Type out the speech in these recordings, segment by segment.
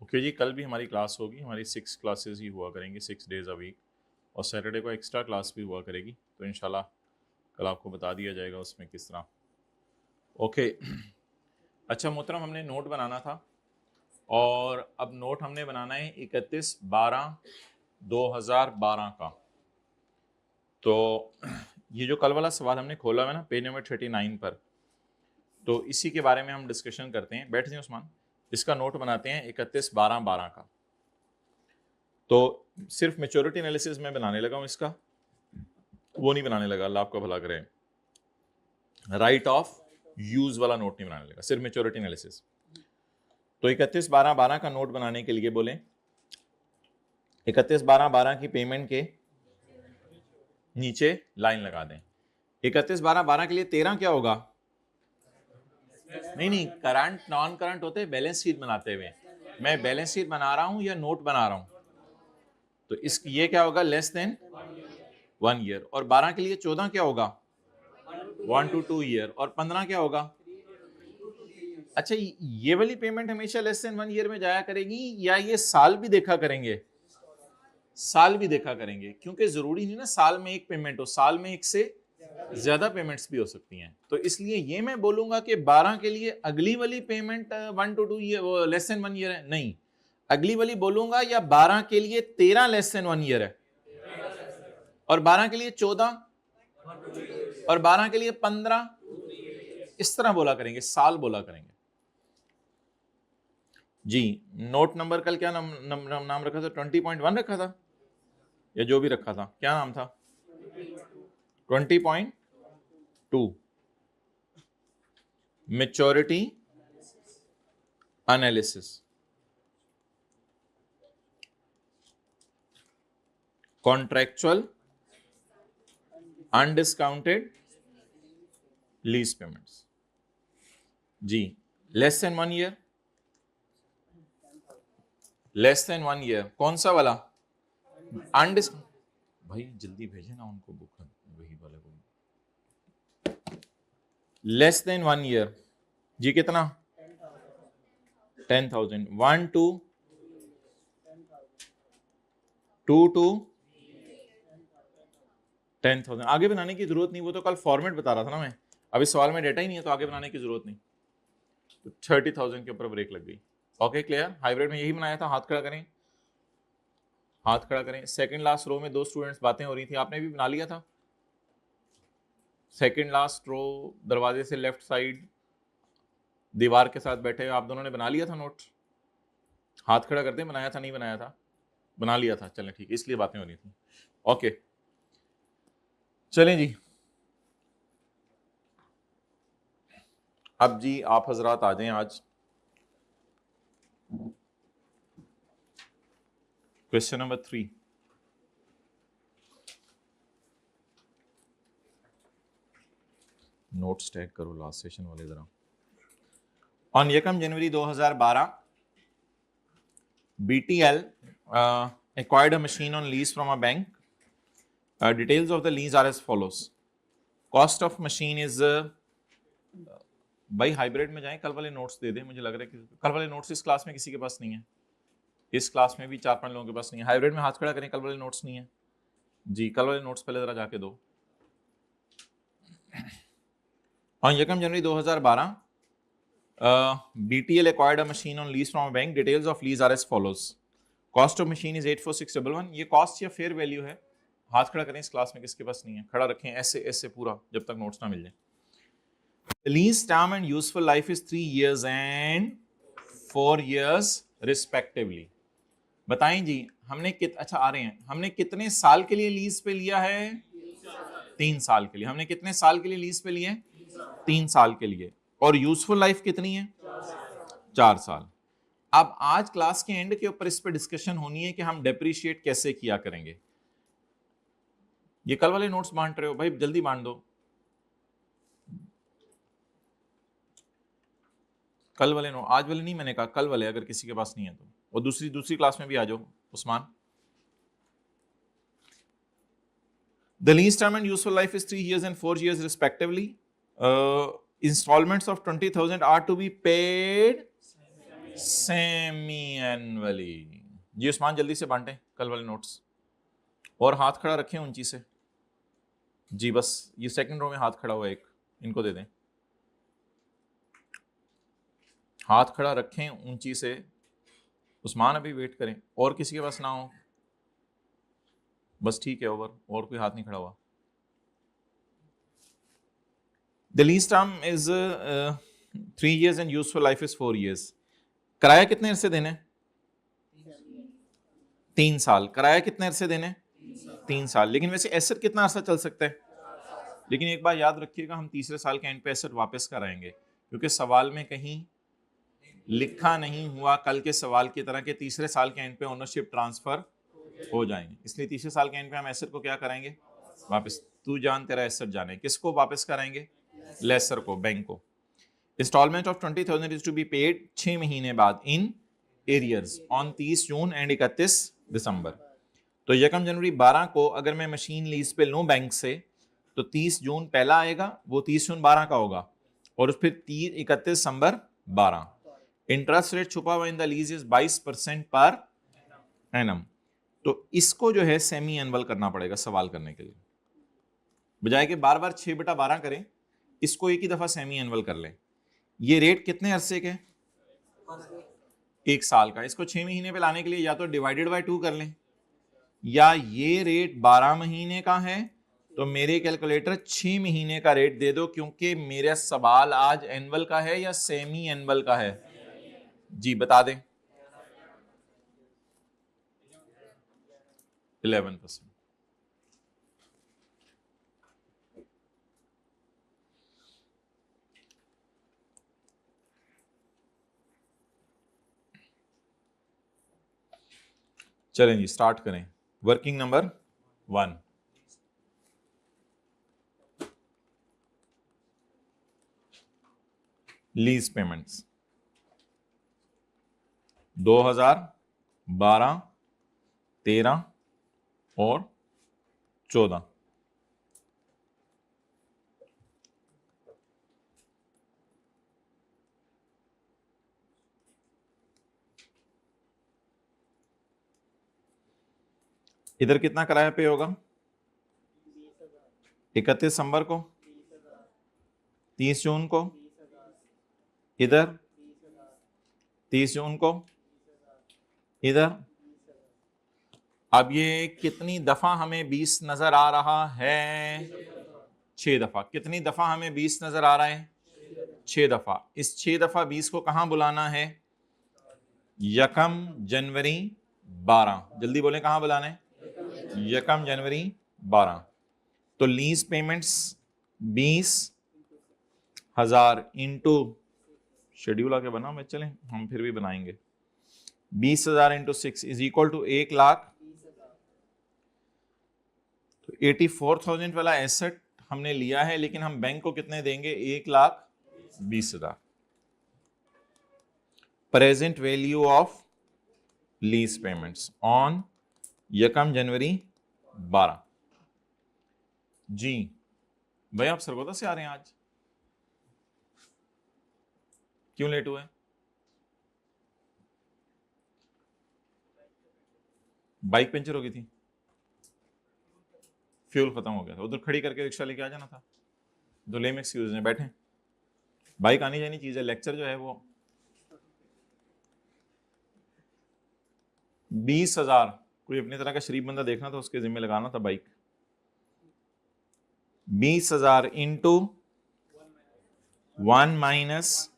Okay जी, कल भी हमारी क्लास होगी, हमारी 6 क्लासेस ही हुआ करेंगी 6 डेज़ अ वीक, और सैटरडे को एक्स्ट्रा क्लास भी हुआ करेगी, तो इंशाल्लाह कल आपको बता दिया जाएगा उसमें किस तरह। ओके अच्छा मोहतरम, हमने नोट बनाना था और अब नोट हमने बनाना है 31/12/2012 का। तो ये जो कल वाला सवाल हमने खोला हुआ है ना पेज नंबर 39 पर, तो इसी के बारे में हम डिस्कशन करते हैं। बैठ जाइए उस्मान, इसका नोट बनाते हैं 31/12/12 का। तो सिर्फ मेच्योरिटी एनालिसिस में बनाने लगा हूँ इसका, वो नहीं बनाने लगा, अल्लाह आपका भला करे। राइट ऑफ यूज वाला नोट नहीं बनाने लगा, सिर्फ मेच्योरिटी एनालिसिस। तो 31/12/12 का नोट बनाने के लिए बोले 31/12/12 की पेमेंट के नीचे लाइन लगा दें। 31/12/12 के लिए 13 क्या होगा? नहीं, करंट नॉन करंट होते हैं बैलेंस शीट बनाते हुए। मैं बैलेंस शीट बना रहा हूं या नोट बना रहा हूं? तो इस ये क्या होगा? Less than 1 year. और 12 के लिए 14 क्या होगा? 1 to 2 ईयर। और 15 क्या होगा? अच्छा, ये वाली पेमेंट हमेशा लेस देन 1 ईयर में जाया करेगी या ये साल भी देखा करेंगे? साल भी देखा करेंगे, क्योंकि जरूरी नहीं ना साल में एक पेमेंट हो, साल में एक से ज्यादा पेमेंट्स भी हो सकती हैं। तो इसलिए ये मैं बोलूंगा कि 12 के लिए अगली वाली payment 1 to 2 year less than 1 year है, नहीं, अगली वाली बोलूंगा, या 12 के लिए 13 लेस देन 1 ईयर है, और 12 के लिए 14, और 12 के लिए 15, इस तरह बोला करेंगे, साल बोला करेंगे जी। नोट नंबर कल क्या नाम रखा था? 20.1 रखा था या जो भी रखा था, क्या नाम था? 20.2 maturity analysis, contractual undiscounted lease payments जी। Less than 1 year, less than 1 year कौन सा वाला? अनडिस भाई जल्दी भेजे ना उनको बुक, वही वाले को। लेस देन 1 ईयर जी कितना? 10,000। 1 to 2 to 10,000। आगे बनाने की जरूरत नहीं, वो तो कल फॉर्मेट बता रहा था ना मैं, अभी सवाल में डेटा ही नहीं है तो आगे बनाने की जरूरत नहीं। तो 30,000 के ऊपर ब्रेक लग गई। Okay clear? हाइब्रिड में यही बनाया था। हाथ खड़ा करें, हाथ खड़ा करें। सेकंड लास्ट रो में दो स्टूडेंट्स बातें हो रही थी, आपने भी बना लिया था। सेकंड लास्ट रो, दरवाजे से लेफ्ट साइड दीवार के साथ बैठे हुए आप दोनों ने बना लिया था नोट? हाथ खड़ा करते, बनाया था नहीं बनाया था? बना लिया था, चलें ठीक, इसलिए बातें हो रही थी। ओके चलें जी, अब जी आप हजरात आ जाएं आज क्वेश्चन नंबर 3। नोट्स टैग करो लास्ट सेशन वाले जरा। On 1 January 2012 BTL acquired a machine on lease from a bank. Details of the lease are as follows. Cost of machine is भाई हाइब्रिड में जाएं, कल वाले नोट्स दे दें। मुझे लग रहा है कि कल वाले नोट्स इस क्लास में किसी के पास नहीं है, इस क्लास में भी 4-5 लोगों के पास नहीं है। हाइब्रिड में हाथ खड़ा करें, कल वाले नोट्स नहीं है जी। कल वाले नोट्स पहले जरा जाके दो। On 1 January 2012 BTL acquired a machine on lease from a bank. Details of lease are as follows. Cost of machine is 84611। ये कॉस्ट या फेयर वैल्यू है। हाथ खड़ा करें, इस क्लास में किसके पास नहीं है? खड़ा रखें ऐसे ऐसे पूरा, जब तक नोट्स ना मिल जाए। Lease term and useful life is 3 years and 4 years respectively. बताएं जी, हमने अच्छा आ रहे हैं, हमने कितने साल के लिए लीज पे लिया है? 3 साल के लिए। हमने कितने साल के लिए लीज पे लिए? 3 साल के लिए। और यूजफुल लाइफ कितनी है? 4 साल। अब आज क्लास के एंड के ऊपर इस पे डिस्कशन होनी है कि हम डेप्रिशिएट कैसे किया करेंगे। ये कल वाले नोट्स बांट रहे हो भाई, जल्दी बांट दो। कल वाले नो, आज वाले नहीं, मैंने कहा कल वाले, अगर किसी के पास नहीं है तो। और दूसरी क्लास में भी आ जाओ Usman. The lease term and useful life is 3 years and 4 years respectively. Installments of 20,000 are to be paid semi annually. जी उस्मान जल्दी से बांटें कल वाले नोट्स, और हाथ खड़ा रखें ऊंची से। जी बस ये सेकंड रो में हाथ खड़ा हुआ है एक, इनको दे दें। हाथ खड़ा रखें ऊंची से। उस्मान अभी वेट करें, और किसी के पास ना हो बस ठीक है, ओवर। और कोई हाथ नहीं खड़ा हुआ। The lease term is 3 years and useful life is 4 years। किराया कितने अरसे देने? 3 साल। किराया कितने अरसे देने? 3 साल। लेकिन वैसे एसेट कितना अरसा चल सकता है? लेकिन एक बात याद रखिएगा, हम तीसरे साल के एंड पे एसेट वापस कराएंगे, क्योंकि सवाल में कहीं लिखा नहीं हुआ कल के सवाल की तरह के तीसरे साल के एंड पे ओनरशिप ट्रांसफर हो जाएंगे। इसलिए तीसरे साल के एंड पे हम एसेट को क्या कराएंगे? वापस। तू जान तेरा एसेट जाने। किसको वापस कराएंगे? लेसर को, बैंक को। Instalment of 20,000 is to be paid 6 महीने बाद in arrears on 30 June and 31 दिसंबर। तो 1 जनवरी 12 को अगर मैं मशीन लीज पे लूं बैंक से, तो 30 जून पहला आएगा, वो 30 जून 12 का होगा, और फिर 31 दिसंबर 12। इंटरेस्ट रेट छुपा हुआ in the lease is 22% per annum. तो इसको जो है सेमी एनुअल करना पड़ेगा सवाल करने के लिए, बजाय कि बार बार 6/12 करें, इसको एक ही दफा सेमी एनुअल कर लें। ये रेट कितने अरसे के? 1 साल का। इसको 6 महीने पे लाने के लिए या तो डिवाइडेड बाय 2 कर लें, या ये रेट 12 महीने का है तो मेरे कैलकुलेटर 6 महीने का रेट दे दो, क्योंकि मेरा सवाल आज एनुअल का है या सेमी एनुअल का है? जी बता दें। 11%। चलें जी स्टार्ट करें। वर्किंग नंबर 1, लीज पेमेंट्स 2012, 13 और 14। इधर कितना किराया पे होगा? 31 दिसंबर को, 30 जून को, इधर 30 जून को, इधर। अब ये कितनी दफा हमें 20 नजर आ रहा है? 6 दफा। कितनी दफा हमें 20 नजर आ रहा है? 6 दफा। इस 6 दफा 20 को कहां बुलाना है? 1 जनवरी 12। जल्दी बोले कहां बुलाना है? 1 जनवरी 12। तो लीज पेमेंट्स 20,000 इंटू, शेड्यूल आके बना मैं, चलें हम फिर भी बनाएंगे। 20,000 into 6 is equal to 1 lakh. तो 84,000 वाला एसेट हमने लिया है, लेकिन हम बैंक को कितने देंगे? 1,20,000। Present value of lease payments on 1 जनवरी 12। जी भाई आप सरगोदा से आ रहे हैं आज, क्यों लेट हुए? बाइक पंचर हो गई थी, फ्यूल खत्म हो गया था, उधर खड़ी करके रिक्शा लेके आ जाना था। तो लेम एक्सक्यूज है, बैठे। बाइक आनी जानी चीज है, लेक्चर जो है वो 20,000। कोई अपनी तरह का शरीफ बंदा देखना था, उसके जिम्मे लगाना था bike. 20,000 into 1 minus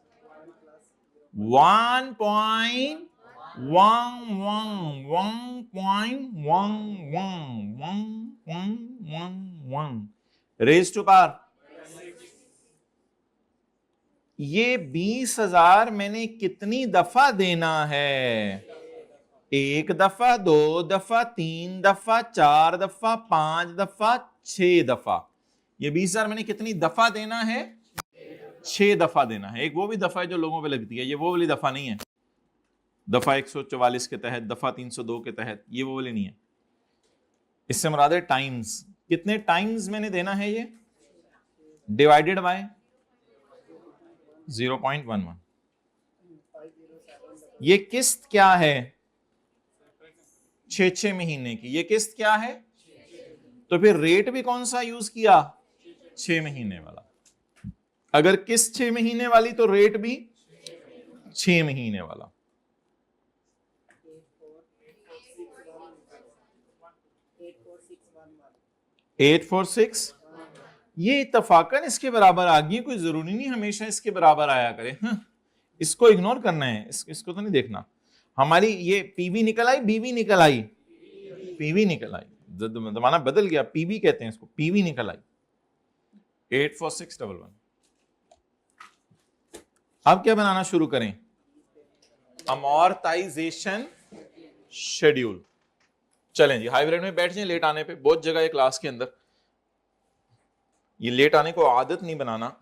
1.1 raise to power. ये 20,000 मैंने कितनी दफा देना है? 1 दफा, 2 दफा, 3 दफा, 4 दफा, 5 दफा, 6 दफा। ये 20,000 मैंने कितनी दफा देना है? 6 दफा देना है। एक वो भी दफा है जो लोगों पे लगती है, ये वो वाली दफा नहीं है। दफा 144 के तहत, दफा 302 के तहत, ये वो वाली नहीं है। इससे मुराद है टाइम्स। कितने टाइम्स मैंने देना है? ये डिवाइडेड बाय 0.11। ये किस्त क्या है? 6 महीने की। ये किस्त क्या है? तो फिर रेट भी कौन सा यूज किया? 6 महीने वाला। अगर किस्त 6 महीने वाली तो रेट भी 6 महीने वाला। 846 ये इत्तफाकन इसके बराबर आ गई। कोई जरूरी नहीं हमेशा इसके बराबर आया करे। इसको इग्नोर करना है, इसको तो नहीं देखना। हमारी ये पीवी निकल आई, बीवी निकल आई, पीवी निकल आई। जमाना बदल गया, पीवी कहते हैं इसको, पीवी निकल आई। 84611। अब क्या बनाना शुरू करें? Amortisation schedule. चलें जी, हाइब्रिड में बैठ जाए लेट आने पे। बहुत जगह है क्लास के अंदर, ये लेट आने को आदत नहीं बनाना।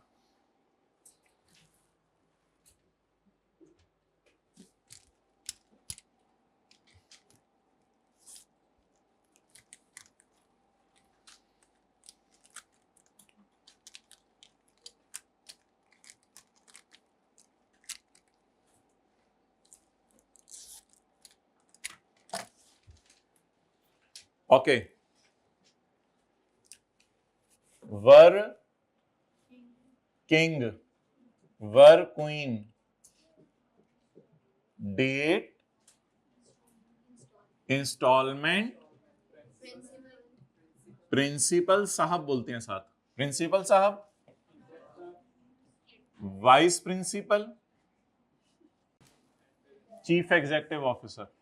ओके, वर किंग, वर क्वीन, डेट, इंस्टॉलमेंट, प्रिंसिपल साहब बोलते हैं साथ, प्रिंसिपल साहब, vice principal, chief executive officer.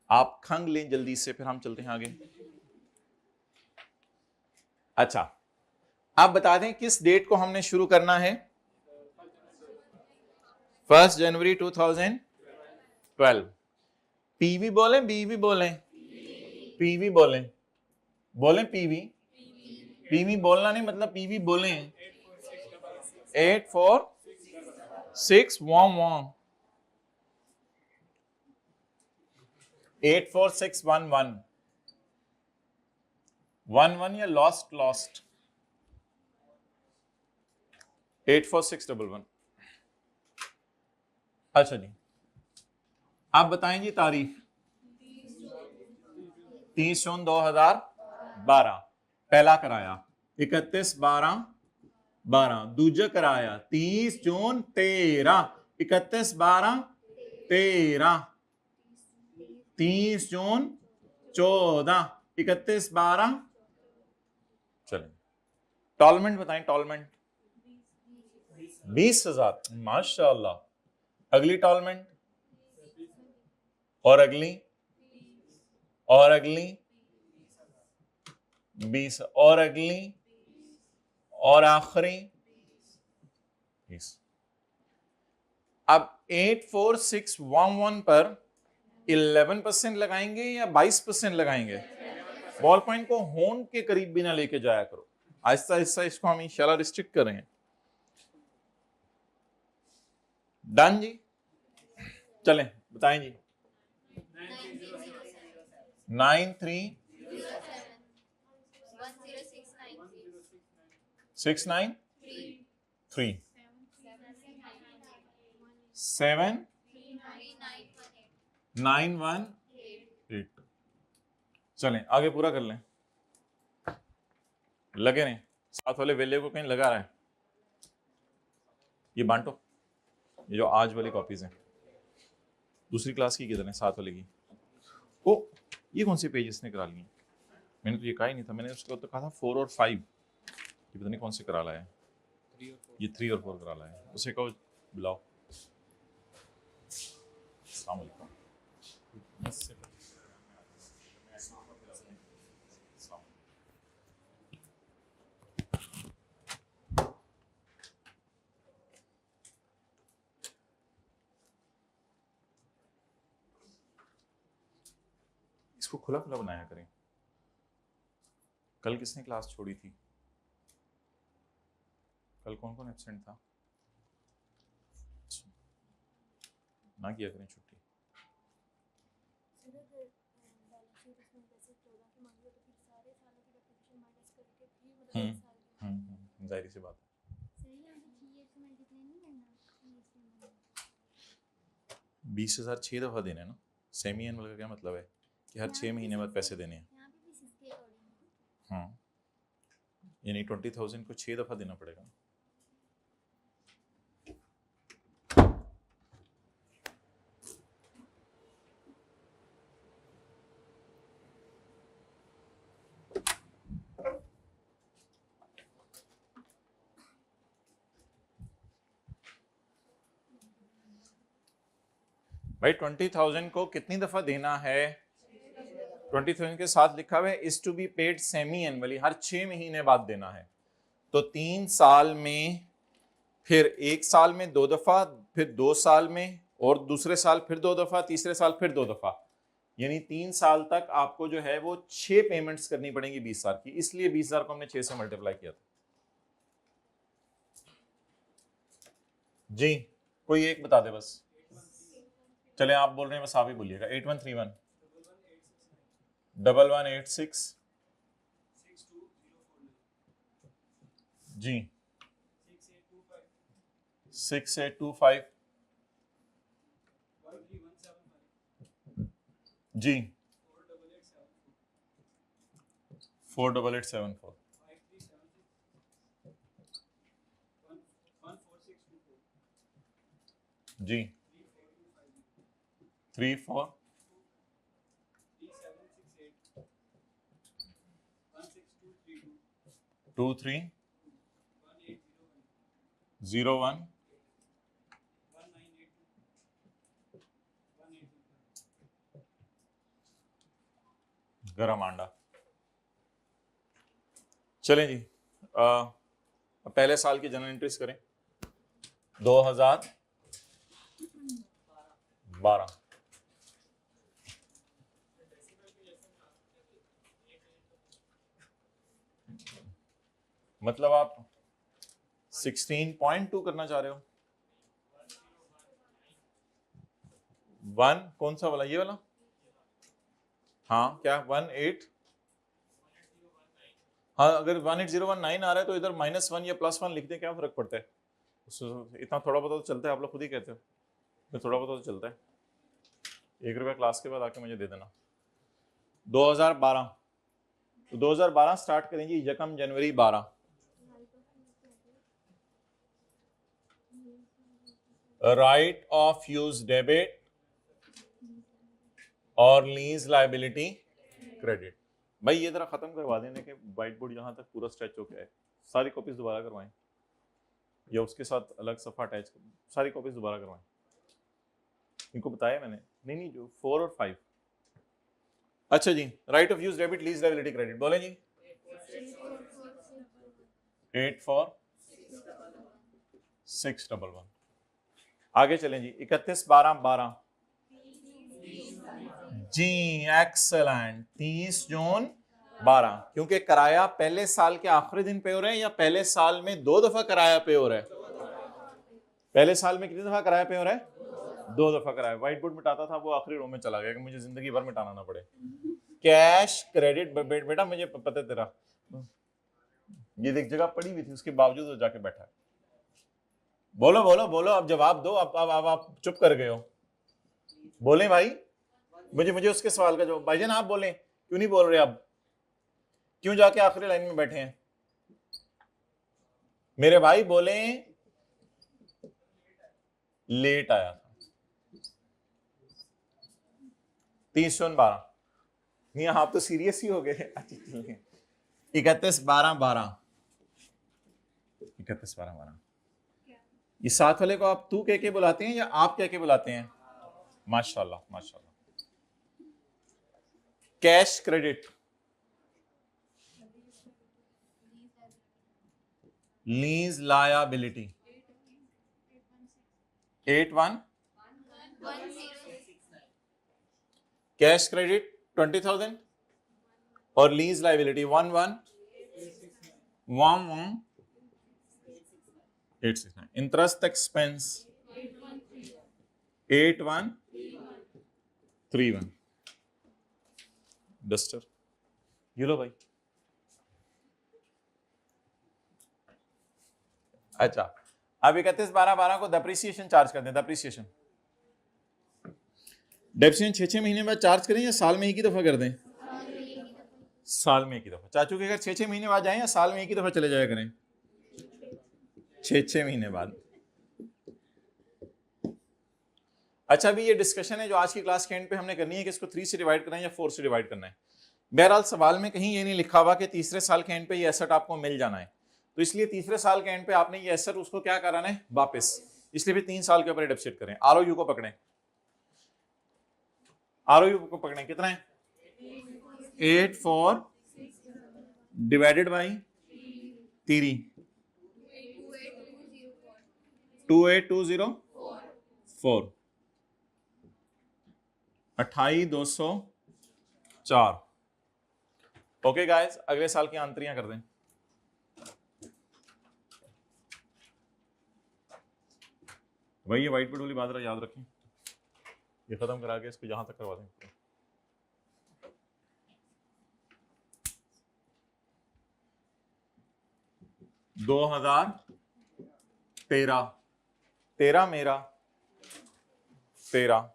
आप खंग लें जल्दी से, फिर हम चलते हैं आगे। अच्छा, आप बता दें किस डेट को हमने शुरू करना है? 1 जनवरी 2012। पीवी बोलें, बीवी बोलें? पीवी बोलें, बोलें पीवी। पीवी बोलना नहीं मतलब पीवी बोलें। 84611 84611 11 या लॉस्ट 84611। अच्छा जी, आप बताएं जी तारीख। 30 जून 2012 पहला कराया, 31/12/12 दूजा कराया, 30 जून 13, 31/12/13, 30 जून 14, 31/12। चलें, टॉलमेंट बताएं, टॉलमेंट 20,000। माशाअल्लाह। अगली टॉलमेंट, और अगली, और अगली 20, और अगली, और आखिरी 20। अब 84611 पर 11% लगाएंगे या 22% लगाएंगे? बॉल पॉइंट को होन के करीब भी ना लेके जाया करो, आहिस्ता आहिस्ता इसको हम इंशाल्लाह रिस्ट्रिक्ट करेंगे। डन जी, चलें बताएं जी। 936937 918। चलें आगे पूरा कर लें। लगे नहीं, साथ वाले वेले को कहीं लगा रहा है। ये बांटो, ये जो आज वाली कॉपीज हैं, दूसरी क्लास की किधर है? साथ वाले की। ओ, ये कौन से पेज इसने करा लिए? मैंने तो ये कहा ही नहीं था, मैंने उसको तो कहा था 4 और 5। ये पता नहीं कौन से करा लाया है। ये 3 और 4 करा लाया है। उसे कहो बुलाओ। अस्सलाम वालेकुम। इसको खुला खुला बनाया करें। कल किसने क्लास छोड़ी थी? कल कौन कौन एब्सेंट था? ना किया करें छुट्टी। जाहिर सी बात है। 20,000 6 दफ़ा देने हैं ना। सेमी एनुअल का क्या मतलब है कि हर 6 महीने बाद पैसे देने हैं। हाँ, यानी 20,000 को 6 दफ़ा देना पड़ेगा। भाई 20,000 को कितनी दफा देना है? 20,000 के साथ लिखा हुआ है is to be paid semi annually, हर 6 महीने बाद देना है। तो 3 साल में, फिर 1 साल में 2 दफा, फिर 2 साल में, और दूसरे साल फिर 2 दफा, तीसरे साल फिर 2 दफा, यानी 3 साल तक आपको जो है वो 6 पेमेंट्स करनी पड़ेंगी 20,000 की। इसलिए 20,000 को हमने 6 से मल्टीप्लाई किया था। जी कोई एक बता दे बस। चले आप बोल रहे हैं, बस आप ही बोलिएगा। 8131 1186 जी 6825 जी 48874 जी 34 23 01 गरम आंडा। चलें जी, पहले साल की जनरल एंट्रीज करें। 2012 मतलब आप 16.2 करना चाह रहे हो। 1 कौन सा वाला? ये वाला? हाँ क्या 18? हाँ, अगर 18019 आ रहा है तो इधर -1 या +1 लिख दें, क्या फर्क पड़ता है? इतना थोड़ा बहुत तो चलता है, आप लोग खुद ही कहते हो। तो थोड़ा बहुत तो चलता है। 1 रुपया क्लास के बाद आके मुझे दे देना। 2012 तो 2012 स्टार्ट करेंगे 1 जनवरी 12। राइट ऑफ यूज डेबिट और लीज लायबिलिटी क्रेडिट। भाई ये जरा खत्म करवा देने के व्हाइट बोर्ड यहाँ तक पूरा स्ट्रेच हो गया है। सारी कॉपीज दोबारा करवाएं या उसके साथ अलग सफा अटैच कर, सारी कॉपीज दोबारा करवाएं। इनको बताया मैंने। नहीं जो 4 और 5। अच्छा जी, right of use debit lease liability credit बोले जी। 84,611। आगे चलें जी। 31/12/12 जी एक्सेलेंट। 30 जून 12, क्योंकि किराया पहले साल के आखिरी दिन पे हो रहा है या पहले साल में 2 दफा किराया पे हो रहा है? पहले साल में कितनी दफा किराया पे हो रहा है? 2 दफा किराया। व्हाइट बोर्ड मिटाता था, वो आखिरी रो में चला गया कि मुझे जिंदगी भर मिटाना ना पड़े। कैश क्रेडिट बेटा मुझे पता है तेरा, ये एक जगह पड़ी हुई थी, उसके बावजूद वो जाके बैठा है। बोलो बोलो बोलो, अब जवाब दो। आप चुप कर गए हो। बोले भाई, मुझे उसके सवाल का जवाब। भाईजान आप बोले, क्यों नहीं बोल रहे? अब क्यों जाके आखिरी लाइन में बैठे हैं? मेरे भाई बोले लेट आया था। 30/12 नहीं, आप तो सीरियस ही हो गए। 31/12/12 31/12/12। ये साथ वाले को आप तू कह के बुलाते हैं या आप कह के बुलाते हैं? माशाल्लाह माशाल्लाह। Cash credit lease liability 81 cash credit 20,000 और lease liability 11,869। Interest expense 8131। Duster ये लो भाई। अच्छा, अब 31/12/12 को डेप्रिसिएशन चार्ज कर दें। डेप्रिसिएशन डेप्रिसिएशन 6-6 महीने बाद चार्ज करें या साल में एक ही दफा कर दें? साल में एक ही दफा। चाचू के अगर 6-6 महीने बाद जाएं या साल में एक ही दफा चले जाया करें? 6-6 महीने बाद। अच्छा, अभी ये डिस्कशन है जो आज की क्लास के एंड पे हमने करनी है कि इसको 3 से डिवाइड करना है या 4 से डिवाइड करना है। बहरहाल सवाल में कहीं ये नहीं लिखा हुआ कि तीसरे साल के एंड पे ये एसेट आपको मिल जाना है, तो इसलिए तीसरे साल के एंड पे आपने ये एसेट उसको क्या कराना है? वापस। इसलिए भी 3 साल के ऊपर डेप्रिसिएट करें। आरओयू को पकड़ें, आरओयू को पकड़ें, कितना है? 8 डिवाइडेड बाई 3, 28204, 28204। ओके गाइस, अगले साल की आंतरियां कर दें। भाई ये व्हाइट बोर्ड वाली बात याद रखें, ये खत्म करा के इसको यहां तक करवा दें। 2013 मेरा 13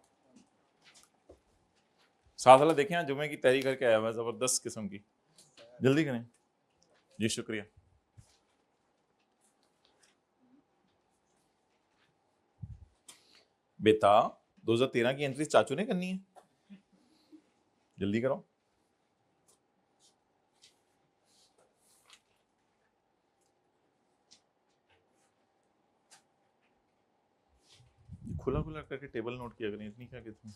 साथ वाला देखें, यहाँ जुमे की तैयारी करके आया हुआ है जबरदस्त किस्म की। जल्दी करें जी, शुक्रिया। बेटा 2013 की एंट्री चाचू ने करनी है, जल्दी करो। खुला खुला करके टेबल नोट किया करें, इतनी क्या कितनी।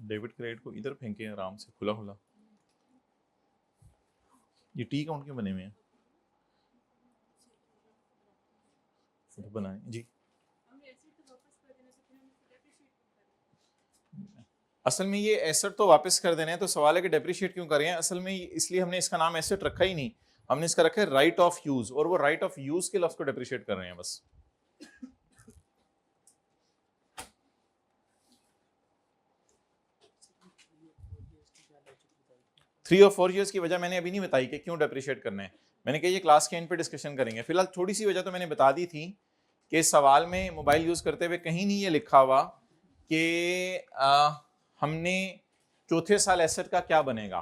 डेबिट क्रेडिट को इधर फेंके आराम से, खुला खुला। ये टी काउंट क्यों बने हुए हैं? फोटो बनाए जी। असल में ये एसेट तो वापस कर देने हैं, तो सवाल है कि डेप्रिशिएट क्यों करें? असल में इसलिए हमने इसका नाम एसेट रखा ही नहीं, हमने इसका रखा है राइट ऑफ यूज, और वो राइट ऑफ यूज के लफ्ज को डेप्रिशिएट कर रहे हैं बस। 3 और 4 ईयर्स की वजह मैंने अभी नहीं बताई कि क्यों डेप्रिशिएट करना है। मैंने कहा ये क्लास के एंड पे डिस्कशन करेंगे। फिलहाल थोड़ी सी वजह तो मैंने बता दी थी कि सवाल में मोबाइल यूज करते हुए कहीं नहीं ये लिखा हुआ कि हमने चौथे साल एसेट का क्या बनेगा।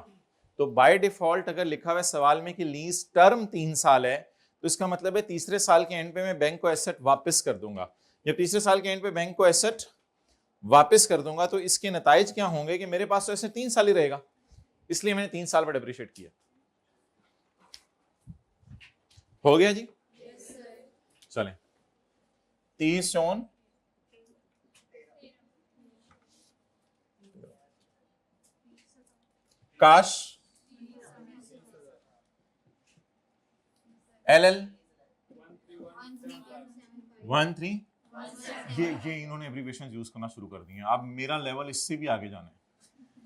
तो बाय डिफॉल्ट अगर लिखा हुआ है सवाल में कि लीज टर्म 3 साल है, तो इसका मतलब है तीसरे साल के एंड पे मैं बैंक को एसेट वापस कर दूंगा। जब तीसरे साल के एंड पे बैंक को एसेट वापस कर दूंगा तो इसके नताइज क्या होंगे कि मेरे पास तो एसेट 3 साल ही रहेगा, इसलिए मैंने 3 साल पर डेप्रिशिएट किया। हो गया जी? चलें 30 जून काश LL 13। ये इन्होंने एब्रिविएशन यूज करना शुरू कर दिए। अब मेरा लेवल इससे भी आगे जाना है,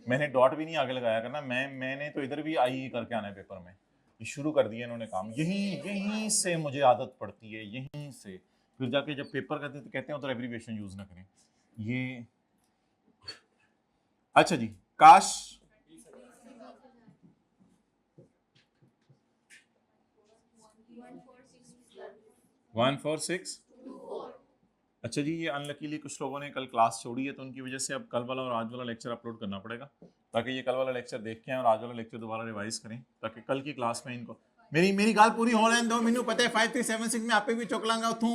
मैंने डॉट भी नहीं आगे लगाया करना, मैंने तो इधर भी आई करके आना है पेपर में। ये शुरू कर दिया इन्होंने काम, यहीं से मुझे आदत पड़ती है, यहीं से। फिर जाके जब पेपर करते तो कहते हैं तो एब्रिविएशन यूज ना करें ये। अच्छा जी, काश 146। अच्छा जी, ये अनलकीली कुछ लोगों ने कल क्लास छोड़ी है, तो उनकी वजह से अब कल वाला और आज वाला लेक्चर अपलोड करना पड़ेगा, ताकि ये कल वाला लेक्चर देख के आए और आज वाला लेक्चर दोबारा रिवाइज करें, ताकि कल की क्लास में इनको मेरी गाल पूरी हो लेने दो। मैनू पता है 5376 में आपे भी चुक लांगा उथू,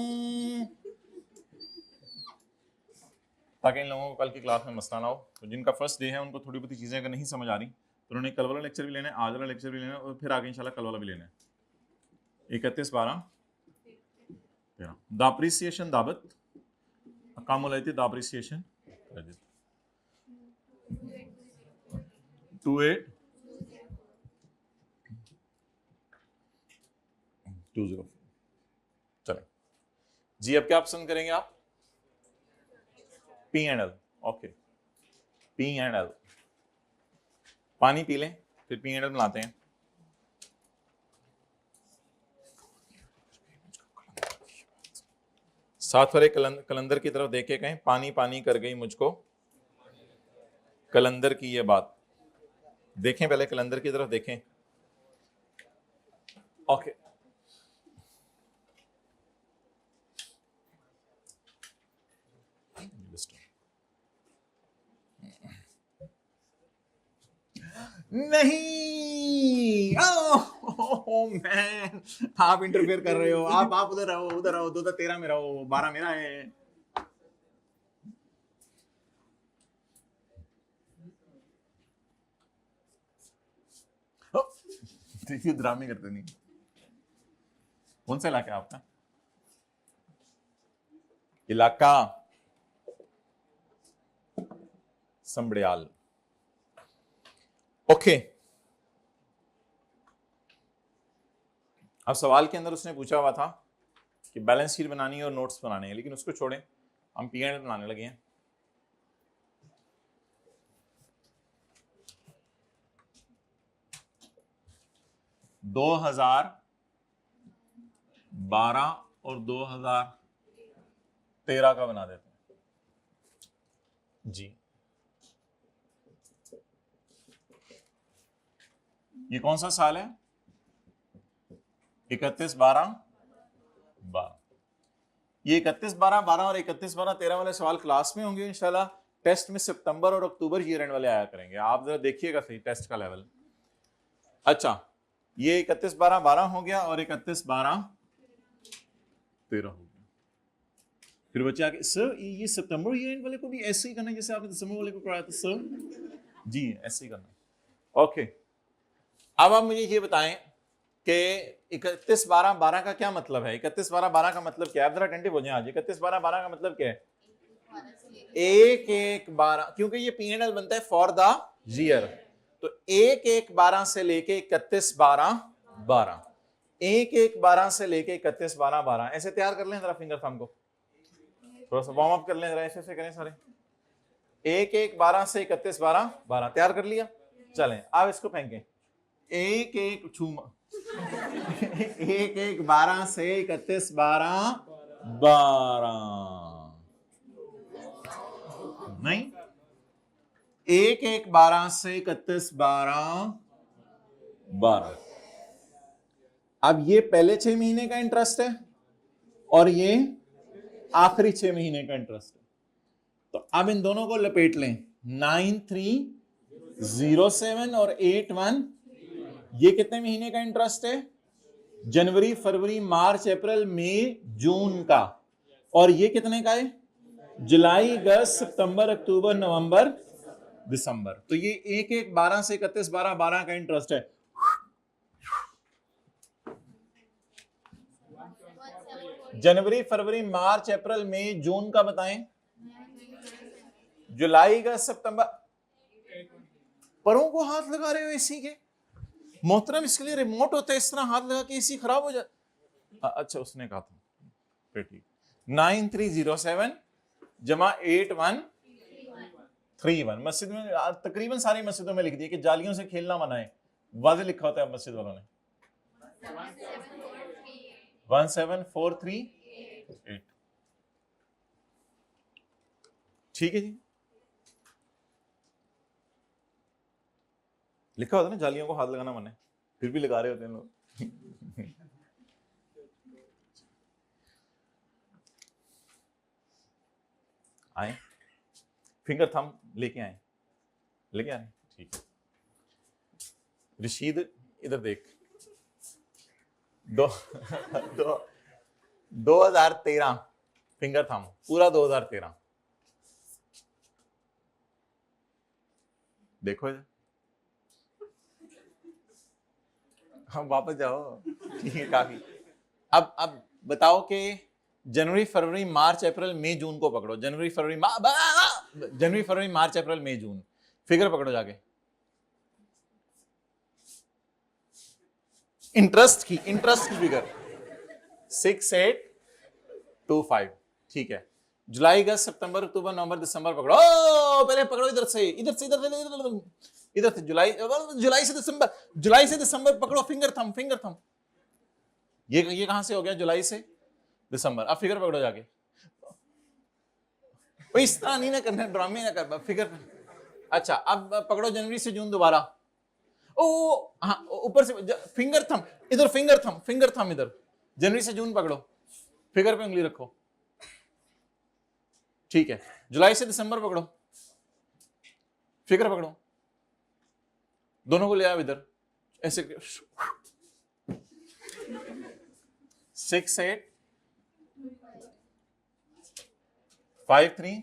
ताकि इन लोगों को कल की क्लास में मसला ना हो। तो जिनका फर्स्ट डे है उनको थोड़ी बहुत चीज़ें अगर नहीं समझ आ रही तो उन्होंने कल वाला लेक्चर भी लेना है, आज वाला लेक्चर भी लेना है, और फिर आगे इंशाल्लाह कल वाला भी लेना है। 31/12 द अप्रिसिएशन दावत अकामुलती द अप्रिसिएशन 2820। चले जी, अब क्या पसंद करेंगे आप? P&L। Okay, P&L। पानी पी लें फिर P&L बनाते हैं। साथ वाले कलंदर की तरफ देख के कहें, पानी पानी कर गई मुझको कलंदर की ये बात। देखें, पहले कलंदर की तरफ देखें। ओके, नहीं, ओह मैन, आप इंटरफेयर कर रहे हो। आप उधर रहो, उधर रहो। 2 13 में रहो, 12 मेरा है। देखिए ड्रामे करते नहीं। कौन सा इलाका है आपका? इलाका संबड़ियाल। ओके, अब सवाल के अंदर उसने पूछा हुआ था कि बैलेंस शीट बनानी है और नोट्स बनाने हैं, लेकिन उसको छोड़ें, हम P&L बनाने लगे हैं। दो 2012 और 2013 का बना देते हैं जी। ये कौन सा साल है? 31/12/12। ये 31/12/12 और 31/12/13 वाले सवाल क्लास में होंगे इंशाल्लाह। टेस्ट में सितंबर और अक्टूबर ईयर एंड वाले आया करेंगे। आप जरा देखिएगा सही टेस्ट का लेवल। अच्छा, ये 31/12/12 हो गया और 31/12/13 हो गया। फिर बच्चे आके सर ये सितंबर ईयर एंड वाले को भी ऐसे ही करना है जैसे आपने दिसंबर वाले को कराया था सर? जी ऐसे ही करना है। ओके, अब आप मुझे ये बताएं कि 31/12/12 का क्या मतलब है? 31/12/12 का मतलब क्या है? आप जरा अटेंटिव हो जाएं आज। 31/12/12 का मतलब क्या है? 1/1/12, क्योंकि ये P&L बनता है फॉर द ईयर। तो 1/1/12 से लेके 31/12/12, 1/1/12 से लेके 31/12/12, ऐसे तैयार कर लें जरा फिंगर थंब को, थोड़ा सा वार्म अप कर लें जरा, ऐसे करें सारे। 1/1/12 से 31/12/12 तैयार कर लिया। चलें अब इसको फेंकें। 1/1/12 से 31/12/12 नहीं, 1/1/12 से 31/12/12। अब ये पहले 6 महीने का इंटरेस्ट है और ये आखिरी 6 महीने का इंटरेस्ट है। तो अब इन दोनों को लपेट लें। 9307 और 81, ये कितने महीने का इंटरेस्ट है? जनवरी, फरवरी, मार्च, अप्रैल, मई, जून का। और ये कितने का है? जुलाई, अगस्त, सितंबर, अक्टूबर, नवंबर, दिसंबर। तो ये 1/1/12 से 31/12/12 का इंटरेस्ट है। जनवरी, फरवरी, मार्च, अप्रैल, मई, जून का बताएं। जुलाई, अगस्त, सितंबर। परों को हाथ लगा रहे हो एसी के? मोहतरम इसके लिए रिमोट होता है, इस तरह हाथ लगा के एसी खराब हो जाए। अच्छा उसने कहा था, फिर ठीक। 9307 जमा 8131। मस्जिद में तकरीबन सारी मस्जिदों में लिख दिया कि जालियों से खेलना मना है। वाज़े लिखा होता है मस्जिद वालों ने। 17438। ठीक है जी, लिखा होता है ना जालियों को हाथ लगाना मना है, फिर भी लगा रहे होते हैं लोग। आए फिंगर थंब लेके आए, लेके आए, ठीक है। रशीद इधर देख। 2013 फिंगर थंब, पूरा 2013 देखो इधर। हम वापस जाओ, ठीक है काफी। अब बताओ कि जनवरी, फरवरी, मार्च, अप्रैल, मई, जून को पकड़ो। जनवरी, फरवरी, मार्च, अप्रैल, मई, जून, फिगर पकड़ो जाके। इंटरेस्ट की फिगर 6825, ठीक है। जुलाई, अगस्त, सितंबर, अक्टूबर, नवंबर, दिसंबर पकड़ो। पहले पकड़ो इधर से, इधर से जुलाई से दिसंबर पकड़ो। Finger thumb. ये कहां से हो गया? जुलाई से दिसंबर। अब फिगर पकड़ो जाके। इस तरह नहीं ना करना, ड्रामे ना कर, फिगर। अच्छा अब पकड़ो जनवरी से जून दोबारा। ओ हाँ, ऊपर से फिंगर थंब इधर, फिंगर थंब इधर। जनवरी से जून पकड़ो, फिगर पे उंगली रखो, ठीक है। जुलाई से दिसंबर पकड़ो, फिगर पकड़ो। दोनों को ले आओ इधर, ऐसे 6 8 5 3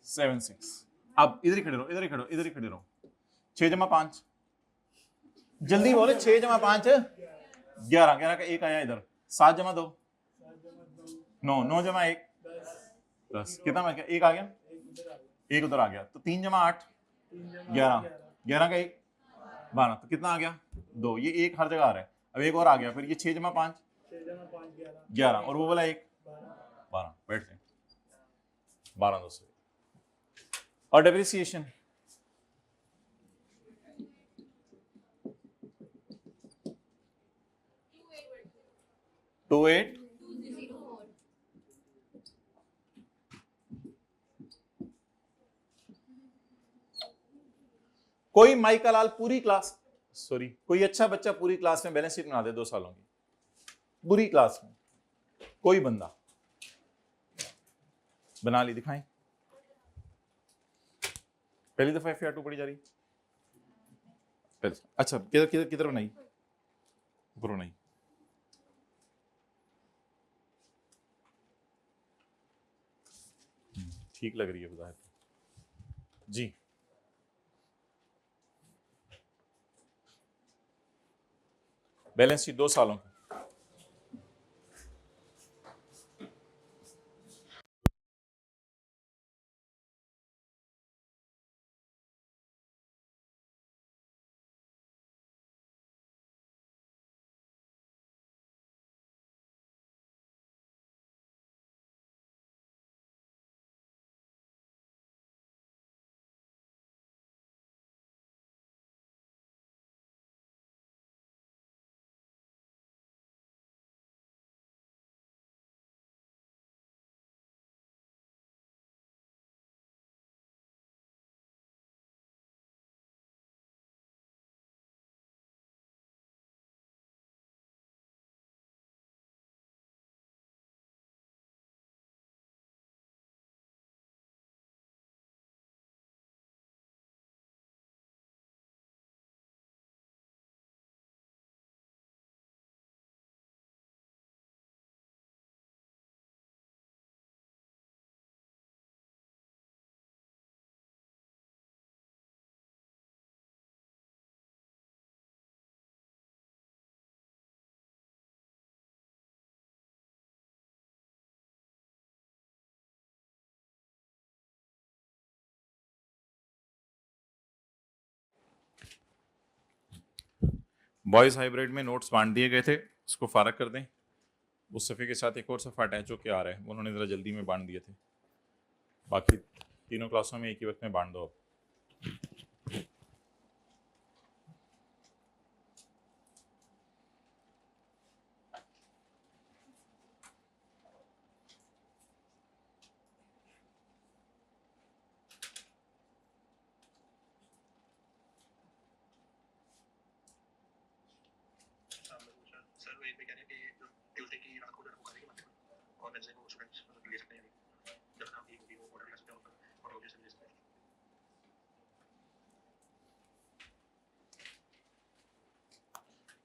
7 6। अब इधर ही खड़े रहो, इधर ही खड़ो, इधर ही खड़े रहो। 6 जमा 5, जल्दी बोले। 6 जमा 5 11, 11 का 1 आया इधर। 7 जमा 2 9, 9 जमा 1 10। कितना मैं क्या 1 आ गया, 1 उधर आ गया। तो 3 जमा 8 11, 11 का 1 12। तो कितना आ गया 2। ये 1 हर जगह आ रहा है। अब एक और आ गया, फिर ये 6 जमा 5 11, और वो वाला 1 12। बैठ जाए 12 200। और डेप्रिसिएशन 28 कोई माइका लाल पूरी क्लास, सॉरी कोई अच्छा बच्चा पूरी क्लास में बैलेंस शीट बना दे 2 सालों की, पूरी क्लास में कोई बंदा बना ली, दिखाएं। पहली दफा FAR 2 पढ़ी जा रही पहले। अच्छा किधर किधर किधर बनाई, ऊपर बनाई। ठीक लग रही है बजाय जी। बैलेंस शीट 2 सालों की। बॉयज हाइब्रिड में नोट्स बांट दिए गए थे, उसको फारग कर दें। उस सफ़े के साथ एक और सफ़ा अटैच होकर आ रहा है, उन्होंने ज़रा जल्दी में बांट दिए थे। बाकी तीनों क्लासों में एक ही वक्त में बांट दो।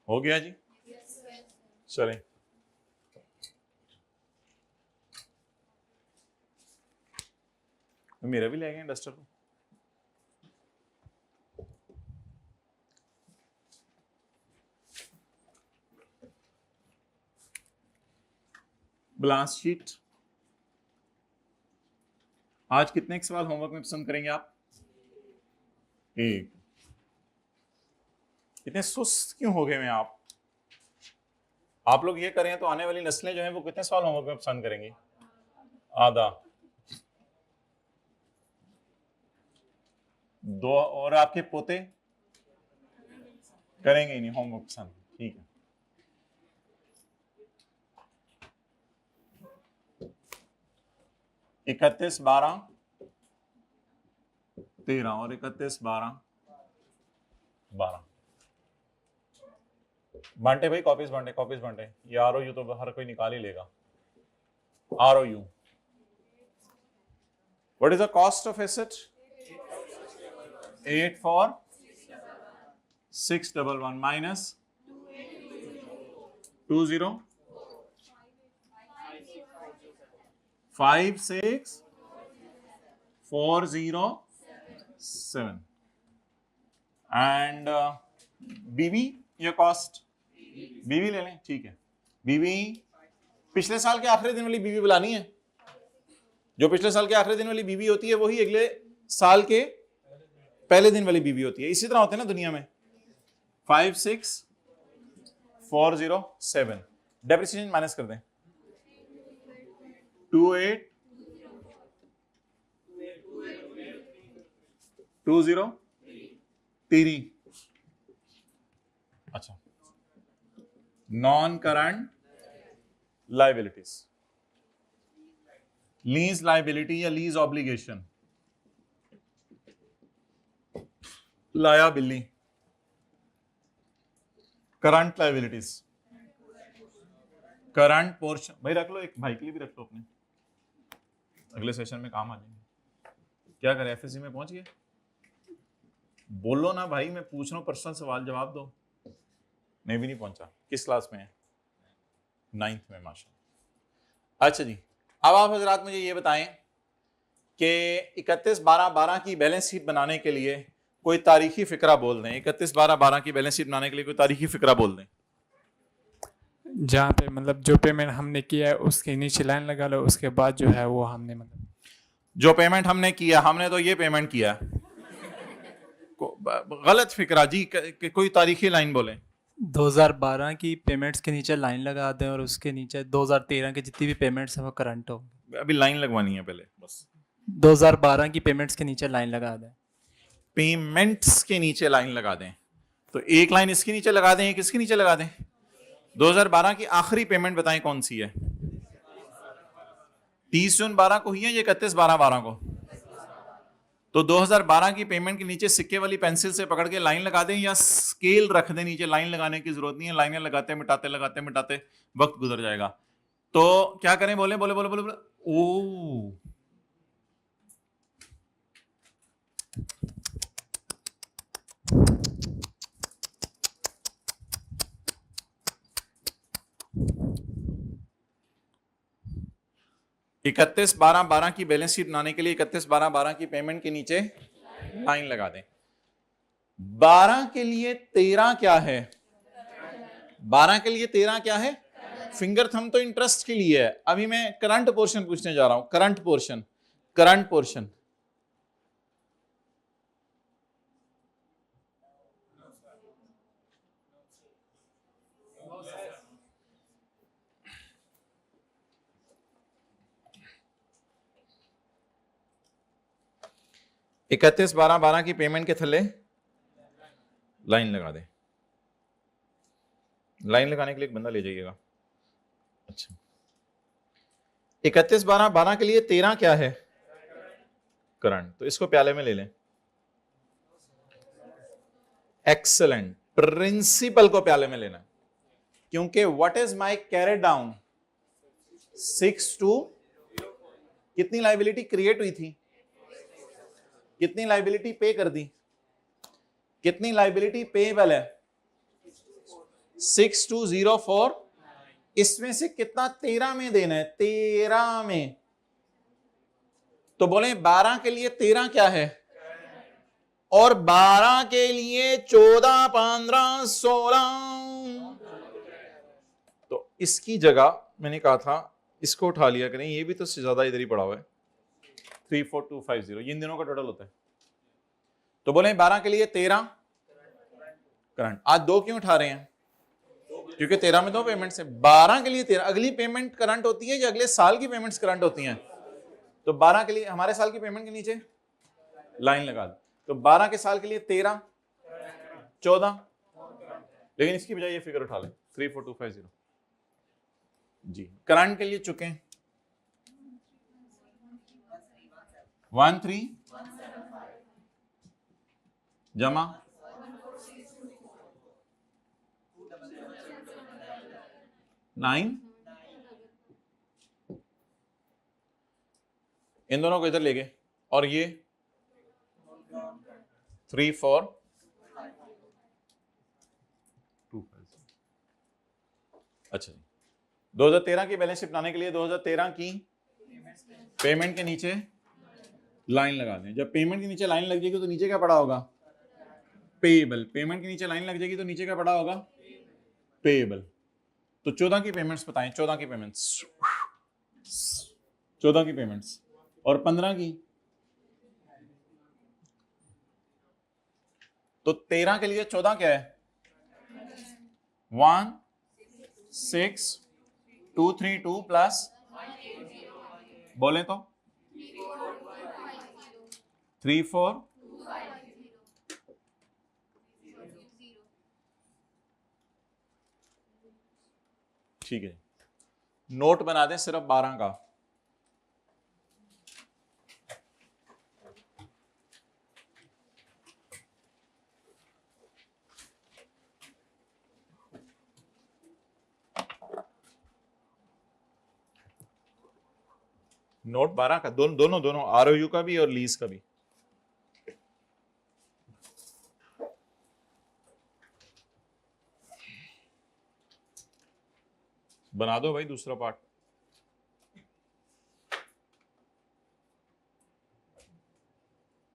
हो गया जी, चलें। मेरा भी ले गए डस्टर को। बैलेंस शीट आज कितने सवाल होमवर्क में पसंद करेंगे आप? एक। इतने सुस्त क्यों हो गए हैं आप लोग ये करें तो आने वाली नस्लें जो हैं वो कितने सवाल होमवर्क में पसंद करेंगी? आधा। 2 और आपके पोते करेंगे ही नहीं होमवर्क पसंद, ठीक है। इकतीस 12 13 और 31 12 12। बांटे भाई, कॉपीज बांटे, कॉपीज बांटे। ये ROU तो हर कोई निकाल ही लेगा। ROU, what is the cost of asset? 8 for 611 minus 20 56407 and बीवी या कॉस्ट बीवी ले लें, ठीक है। बीवी पिछले साल के आखिरी दिन वाली बीवी बुलानी है। जो पिछले साल के आखिरी दिन वाली बीवी होती है वही अगले साल के पहले दिन वाली बीवी होती है। इसी तरह होते हैं ना दुनिया में। 56407 डेप्रिसिएशन माइनस कर दें 2820 अच्छा। Non current liabilities, lease liability या लीज ऑब्लिगेशन, लाया बिल्ली, करंट लाइबिलिटीज, करंट पोर्शन। भाई रख लो, एक भाई के लिए भी रख लो अपने, अगले सेशन में काम आ जाएंगे। क्या करें, एफएससी में पहुंच गए? बोलो ना भाई, मैं पूछ रहा हूं, पर्सनल सवाल जवाब दो। मैं भी नहीं पहुंचा। किस क्लास में है? 9th में, माशाल्लाह। अच्छा जी, अब आप हजरात मुझे ये बताएं कि 31/12/12 की बैलेंस शीट बनाने के लिए कोई तारीखी फिक्रा बोल दें। 31/12/12 की बैलेंस शीट बनाने के लिए कोई तारीखी फिक्रा बोल दें। जहाँ पे मतलब जो पेमेंट हमने किया है उसके नीचे लाइन लगा लो, उसके बाद जो है वो हमने मतलब जो पेमेंट हमने किया, हमने तो ये पेमेंट किया। गलत फिक्रा जी, कोई तारीखी लाइन बोले। 2012 की पेमेंट्स के नीचे लाइन लगा दें और उसके नीचे 2013 की जितनी भी पेमेंट्स है वो करंट हो। अभी लाइन लगवानी है पहले बस। 2012 की पेमेंट्स के नीचे लाइन लगा दें। पेमेंट्स के नीचे लाइन लगा दें, तो एक लाइन इसके नीचे लगा दें, एक इसके नीचे लगा दें। 2012 की आखिरी पेमेंट बताएं कौन सी है? 30 जून 12 को हुई है या 31/12/12 को? तो 2012 की पेमेंट के नीचे सिक्के वाली पेंसिल से पकड़ के लाइन लगा दें या स्केल रख दें नीचे। लाइन लगाने की जरूरत नहीं है, लाइनें लगाते मिटाते वक्त गुजर जाएगा। तो क्या करें? बोले बोले बोले बोले, बोले। ओ 31/12/12 की बैलेंस शीट बनाने के लिए 31/12/12 की पेमेंट के नीचे लाइन लगा दें। 12 के लिए 13 क्या है? 12 के लिए 13 क्या है? फिंगर थंब तो इंटरेस्ट के लिए है। अभी मैं करंट पोर्शन पूछने जा रहा हूं। करंट पोर्शन, करंट पोर्शन इकतीस 12/12 की पेमेंट के थल्ले लाइन लगा दे। लाइन लगाने के लिए एक बंदा ले जाइएगा। अच्छा, 31/12/12 के लिए 13 क्या है? करंट। तो इसको प्याले में ले लें। एक्सेलेंट। प्रिंसिपल को प्याले में लेना, क्योंकि what is my carried down 6 कितनी लाइबिलिटी क्रिएट हुई थी? कितनी लाइबिलिटी पे कर दी? कितनी लाइबिलिटी पेएबल है? 6204। इसमें से कितना 13 में देना है? 13 में। तो बोले 12 के लिए 13 क्या है? और 12 के लिए 14, 15, 16। तो इसकी जगह मैंने कहा था इसको उठा लिया करें, ये भी तो ज्यादा इधर ही पड़ा हुआ है। 34250 ये इन दिनों का टोटल होता है। तो बोले 12 के लिए 13 करंट। आज 2 क्यों उठा रहे हैं? क्योंकि 13 में 2 पेमेंट्स है। 12 के लिए 13, अगली पेमेंट करंट होती है या अगले साल की पेमेंट्स करंट होती हैं? तो 12 के लिए हमारे साल की पेमेंट के नीचे लाइन लगा दो। तो 12 के साल के लिए 13, 14, लेकिन इसकी बजाय ये फिगर उठा लें 34250 जी। करंट के लिए चुके 13 जमा 9। इन दोनों को इधर ले गए और ये 3 4 अच्छा, 2013 की बैलेंस शीट बनाने के लिए 2013 की पेमेंट के नीचे लाइन लगा दें। जब पेमेंट के नीचे लाइन लग जाएगी तो नीचे क्या पड़ा होगा? पेएबल। पेमेंट के नीचे लाइन लग जाएगी तो नीचे क्या पड़ा होगा? पेएबल। तो 14 की पेमेंट्स बताएं, 14 की पेमेंट्स, 14 की पेमेंट्स और 15 की। तो 13 के लिए 14 क्या है? 16232 प्लस, बोले तो 34। ठीक है, नोट बना दें सिर्फ 12 का। नोट 12 का, दोनों आरओयू का भी और लीज का भी। बना दो भाई दूसरा पार्ट।